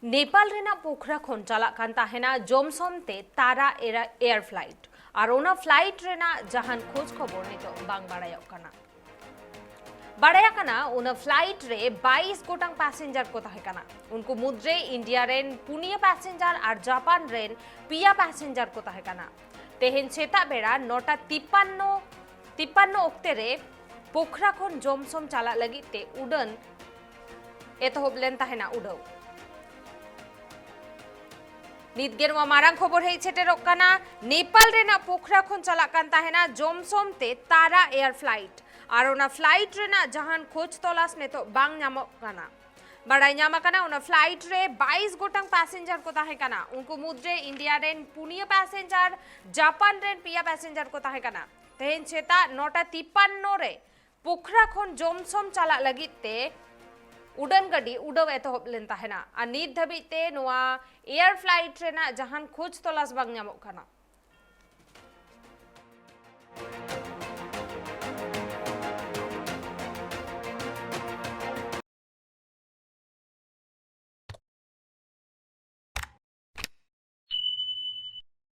नेपाल रेना पोखरा खन चाला कान ताहेना जोमसोम ते तारा एयर फ्लाइट और ओना फ्लाइट रेना जहान खोज खबर नितो बांग बाड़ाया कना उना फ्लाइट रे 22 गोटांग पैसेंजर को ताहे कना उनको मुद्रे इंडिया रेन पुनिया पैसेंजर और जापान रेन पिया पैसेंजर को ताहे कना तेहेन सेता बेड़ा 9:53 ओक्ते रे पोखरा खन जोमसोम चाला लगी ते उड़न एतहब लेन ताहेना उड़ाव निदगेर मारांग खबर है सेटेरोग काना नेपाल रेना पोखरा खन चला कान ताहेना जोमसोम ते तारा एयर फ्लाइट और ओना फ्लाइट रेना जहान खोज तलाश ने तो बांग ᱧᱟᱢᱚᱜ काना बड़ाई ᱧᱟᱢ काना ओना फ्लाइट रे 22 गोटांग पैसेंजर को ताहे काना उनको मुद्रे इंडिया रेन पुनिया पैसेंजर जापान रेन पिया पैसेंजर को ताहे काना तेहेन सेता 9:53 रे पोखरा खन जोमसोम चला लगित ते उड़न गड्डी उड़ाव एतहब लेन ताहेना और नित धाबी ते नोआ एयर फ्लाइट रेना जहान खोज तलाश बांग ᱧᱟᱢᱚᱜ काना।